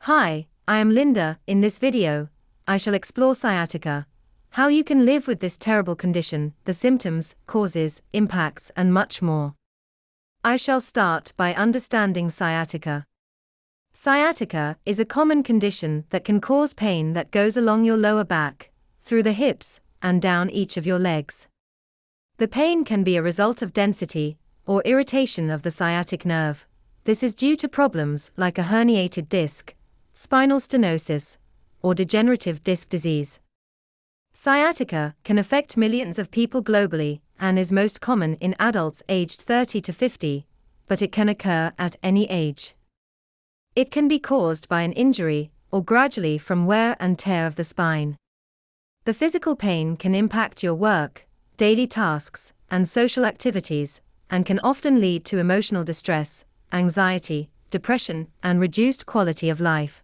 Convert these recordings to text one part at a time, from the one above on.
Hi, I am Linda. In this video, I shall explore sciatica, how you can live with this terrible condition, the symptoms, causes, impacts, and much more. I shall start by understanding sciatica. Sciatica is a common condition that can cause pain that goes along your lower back, through the hips, and down each of your legs. The pain can be a result of density or irritation of the sciatic nerve. This is due to problems like a herniated disc, spinal stenosis, or degenerative disc disease. Sciatica can affect millions of people globally and is most common in adults aged 30 to 50, but it can occur at any age. It can be caused by an injury or gradually from wear and tear of the spine. The physical pain can impact your work, daily tasks, and social activities, and can often lead to emotional distress, anxiety, depression, and reduced quality of life.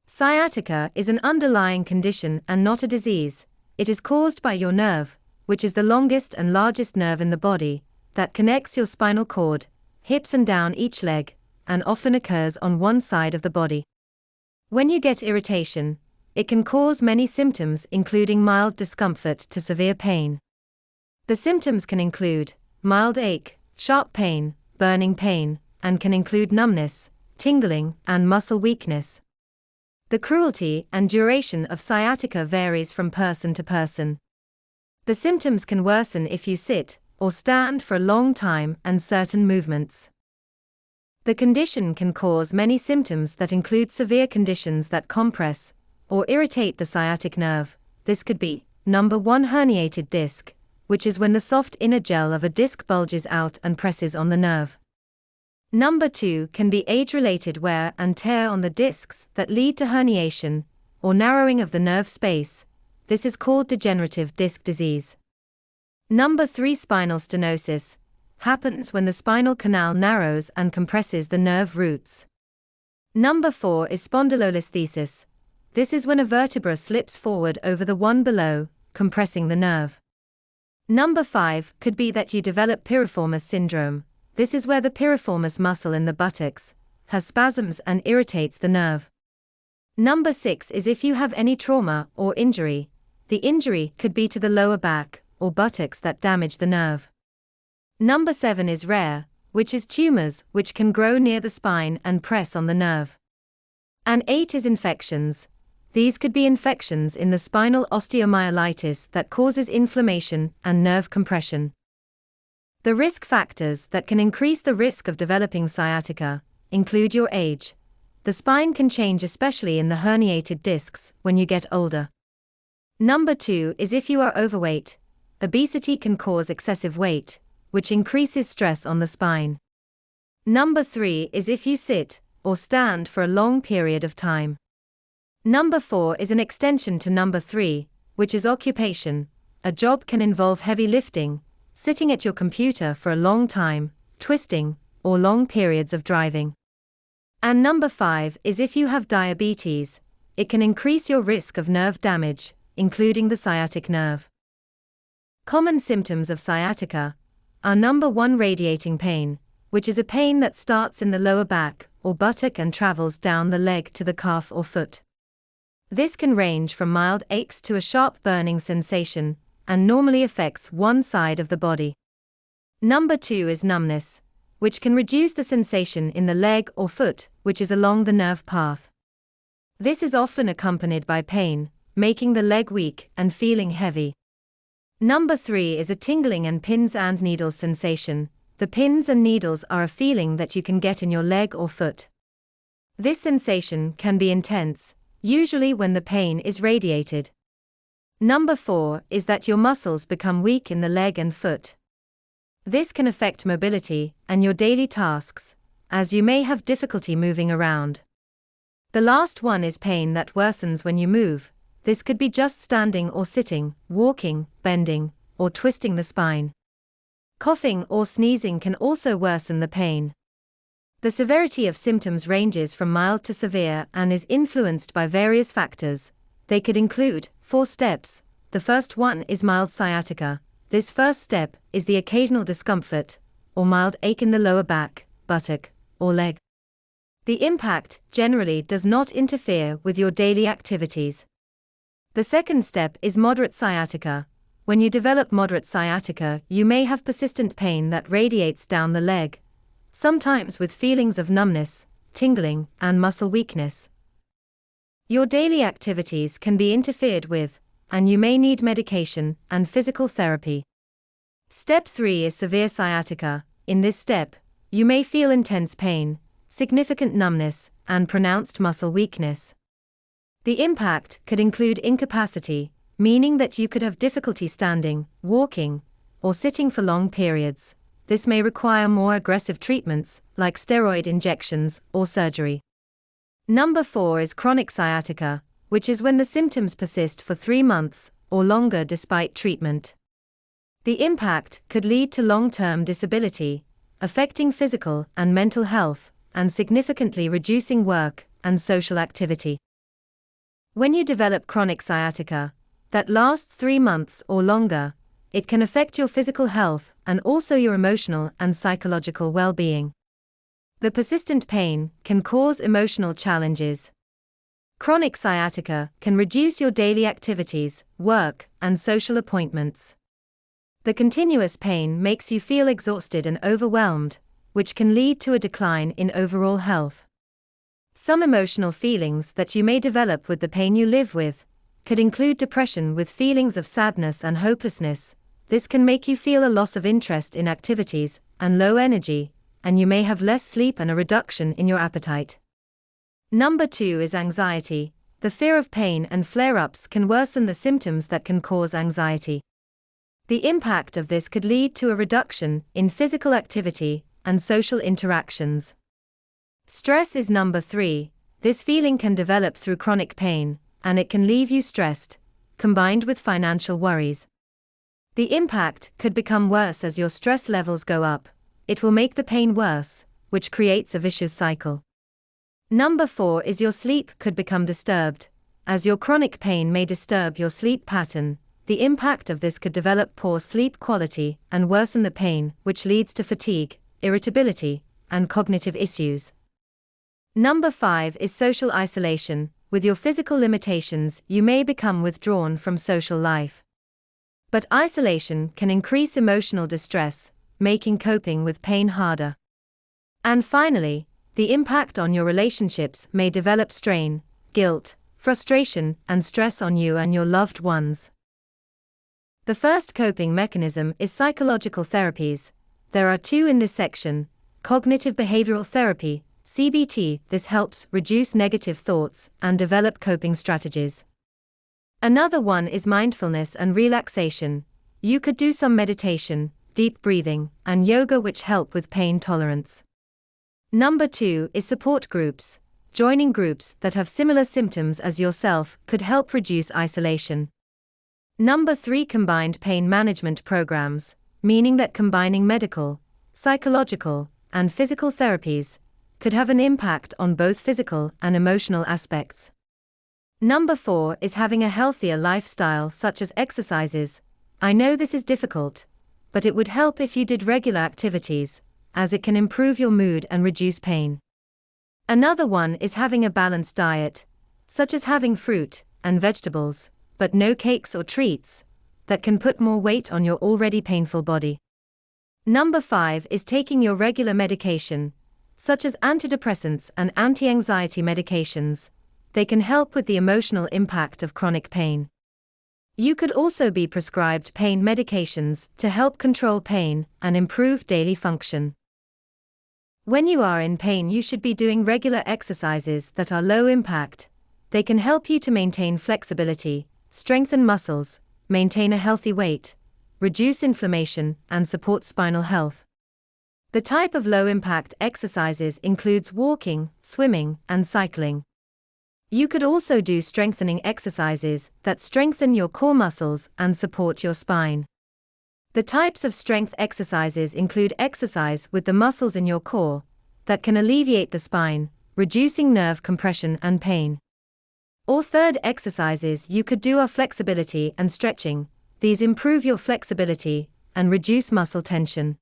Sciatica is an underlying condition and not a disease. It is caused by your nerve, which is the longest and largest nerve in the body, that connects your spinal cord, hips and down each leg, and often occurs on one side of the body. When you get irritation, it can cause many symptoms including mild discomfort to severe pain. The symptoms can include mild ache, sharp pain, burning pain, and can include numbness, tingling, and muscle weakness. The cruelty and duration of sciatica varies from person to person. The symptoms can worsen if you sit or stand for a long time and certain movements. The condition can cause many symptoms that include severe conditions that compress or irritate the sciatic nerve. This could be 1. Herniated disc, which is when the soft inner gel of a disc bulges out and presses on the nerve. 2 can be age-related wear and tear on the discs that lead to herniation or narrowing of the nerve space. This is called degenerative disc disease. 3. Spinal stenosis happens when the spinal canal narrows and compresses the nerve roots. 4 is spondylolisthesis. This is when a vertebra slips forward over the one below, compressing the nerve. 5 could be that you develop piriformis syndrome. This is where the piriformis muscle in the buttocks has spasms and irritates the nerve. 6 is if you have any trauma or injury. The injury could be to the lower back or buttocks that damage the nerve. 7 is rare, which is tumors which can grow near the spine and press on the nerve. And 8 is infections. These could be infections in the spinal osteomyelitis that causes inflammation and nerve compression. The risk factors that can increase the risk of developing sciatica include your age. The spine can change, especially in the herniated discs, when you get older. 2 is if you are overweight. Obesity can cause excessive weight, which increases stress on the spine. 3 is if you sit or stand for a long period of time. 4 is an extension to 3, which is occupation. A job can involve heavy lifting, sitting at your computer for a long time, twisting, or long periods of driving. And 5 is if you have diabetes. It can increase your risk of nerve damage, including the sciatic nerve. Common symptoms of sciatica are 1. Radiating pain, which is a pain that starts in the lower back or buttock and travels down the leg to the calf or foot. This can range from mild aches to a sharp burning sensation, and normally affects one side of the body. 2 is numbness, which can reduce the sensation in the leg or foot, which is along the nerve path. This is often accompanied by pain, making the leg weak and feeling heavy. 3 is a tingling and pins and needles sensation. The pins and needles are a feeling that you can get in your leg or foot. This sensation can be intense, usually when the pain is radiated. 4 is that your muscles become weak in the leg and foot. This can affect mobility and your daily tasks, as you may have difficulty moving around. The last one is pain that worsens when you move. This could be just standing or sitting, walking, bending, or twisting the spine. Coughing or sneezing can also worsen the pain. The severity of symptoms ranges from mild to severe and is influenced by various factors. They could include 4 steps. The first one is mild sciatica. This first step is the occasional discomfort or mild ache in the lower back, buttock, or leg. The impact generally does not interfere with your daily activities. The second step is moderate sciatica. When you develop moderate sciatica, you may have persistent pain that radiates down the leg, sometimes with feelings of numbness, tingling, and muscle weakness. Your daily activities can be interfered with, and you may need medication and physical therapy. Step 3 is severe sciatica. In this step, you may feel intense pain, significant numbness, and pronounced muscle weakness. The impact could include incapacity, meaning that you could have difficulty standing, walking, or sitting for long periods. This may require more aggressive treatments, like steroid injections or surgery. Number 4 is chronic sciatica, which is when the symptoms persist for 3 months or longer despite treatment. The impact could lead to long-term disability, affecting physical and mental health, and significantly reducing work and social activity. When you develop chronic sciatica that lasts 3 months or longer, it can affect your physical health and also your emotional and psychological well-being. The persistent pain can cause emotional challenges. Chronic sciatica can reduce your daily activities, work, and social appointments. The continuous pain makes you feel exhausted and overwhelmed, which can lead to a decline in overall health. Some emotional feelings that you may develop with the pain you live with could include depression with feelings of sadness and hopelessness. This can make you feel a loss of interest in activities and low energy, and you may have less sleep and a reduction in your appetite. Number 2 is anxiety. The fear of pain and flare-ups can worsen the symptoms that can cause anxiety. The impact of this could lead to a reduction in physical activity and social interactions. Stress is number 3. This feeling can develop through chronic pain, and it can leave you stressed, combined with financial worries. The impact could become worse as your stress levels go up. It will make the pain worse, which creates a vicious cycle. Number 4 is your sleep could become disturbed. As your chronic pain may disturb your sleep pattern, the impact of this could develop poor sleep quality and worsen the pain, which leads to fatigue, irritability, and cognitive issues. Number 5 is social isolation. With your physical limitations, you may become withdrawn from social life. But isolation can increase emotional distress, making coping with pain harder. And finally, the impact on your relationships may develop strain, guilt, frustration, and stress on you and your loved ones. The first coping mechanism is psychological therapies. There are 2 in this section: cognitive behavioral therapy, CBT. This helps reduce negative thoughts and develop coping strategies. Another one is mindfulness and relaxation. You could do some meditation, deep breathing, and yoga, which help with pain tolerance. Number 2 is support groups. Joining groups that have similar symptoms as yourself could help reduce isolation. Number 3, combined pain management programs, meaning that combining medical, psychological, and physical therapies could have an impact on both physical and emotional aspects. Number 4 is having a healthier lifestyle, such as exercises. I know this is difficult, but it would help if you did regular activities, as it can improve your mood and reduce pain. Another one is having a balanced diet, such as having fruit and vegetables, but no cakes or treats that can put more weight on your already painful body. Number 5 is taking your regular medication, such as antidepressants and anti-anxiety medications. They can help with the emotional impact of chronic pain. You could also be prescribed pain medications to help control pain and improve daily function. When you are in pain, you should be doing regular exercises that are low impact. They can help you to maintain flexibility, strengthen muscles, maintain a healthy weight, reduce inflammation, and support spinal health. The type of low-impact exercises includes walking, swimming, and cycling. You could also do strengthening exercises that strengthen your core muscles and support your spine. The types of strength exercises include exercise with the muscles in your core that can alleviate the spine, reducing nerve compression and pain. Or third exercises you could do are flexibility and stretching. These improve your flexibility and reduce muscle tension.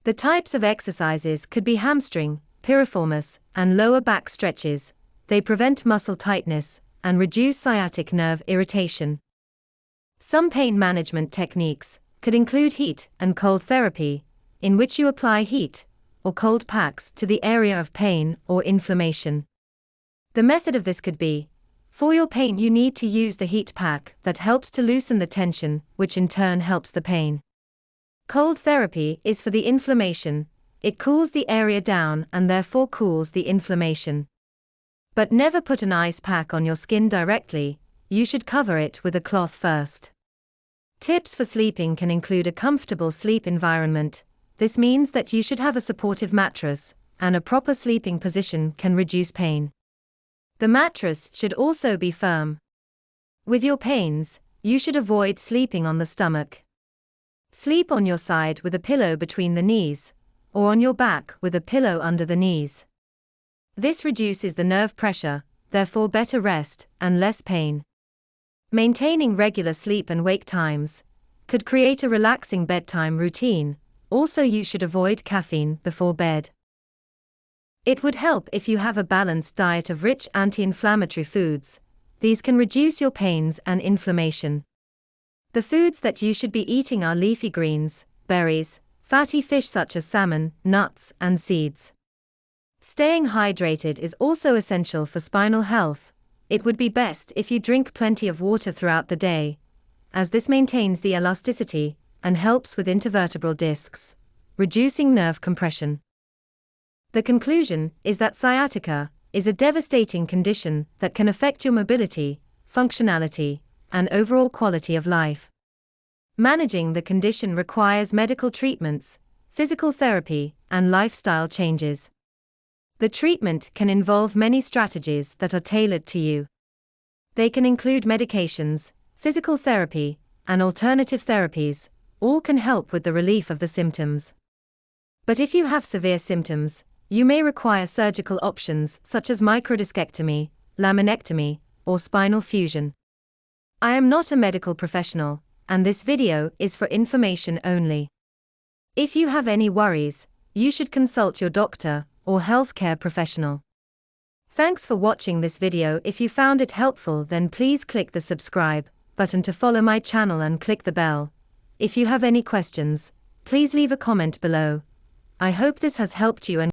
The types of exercises could be hamstring, piriformis, and lower back stretches. They prevent muscle tightness and reduce sciatic nerve irritation. Some pain management techniques could include heat and cold therapy, in which you apply heat or cold packs to the area of pain or inflammation. The method of this could be: for your pain, you need to use the heat pack that helps to loosen the tension, which in turn helps the pain. Cold therapy is for the inflammation. It cools the area down and therefore cools the inflammation. But never put an ice pack on your skin directly. You should cover it with a cloth first. Tips for sleeping can include a comfortable sleep environment. This means that you should have a supportive mattress, and a proper sleeping position can reduce pain. The mattress should also be firm. With your pains, you should avoid sleeping on the stomach. Sleep on your side with a pillow between the knees, or on your back with a pillow under the knees. This reduces the nerve pressure, therefore better rest and less pain. Maintaining regular sleep and wake times could create a relaxing bedtime routine. Also, you should avoid caffeine before bed. It would help if you have a balanced diet of rich anti-inflammatory foods. These can reduce your pains and inflammation. The foods that you should be eating are leafy greens, berries, fatty fish such as salmon, nuts, and seeds. Staying hydrated is also essential for spinal health. It would be best if you drink plenty of water throughout the day, as this maintains the elasticity and helps with intervertebral discs, reducing nerve compression. The conclusion is that sciatica is a devastating condition that can affect your mobility, functionality, and overall quality of life. Managing the condition requires medical treatments, physical therapy, and lifestyle changes. The treatment can involve many strategies that are tailored to you. They can include medications, physical therapy, and alternative therapies. All can help with the relief of the symptoms. But if you have severe symptoms, you may require surgical options such as microdiscectomy, laminectomy, or spinal fusion. I am not a medical professional, and this video is for information only. If you have any worries, you should consult your doctor or healthcare professional. Thanks for watching this video. If you found it helpful, then please click the subscribe button to follow my channel and click the bell. If you have any questions, please leave a comment below. I hope this has helped you and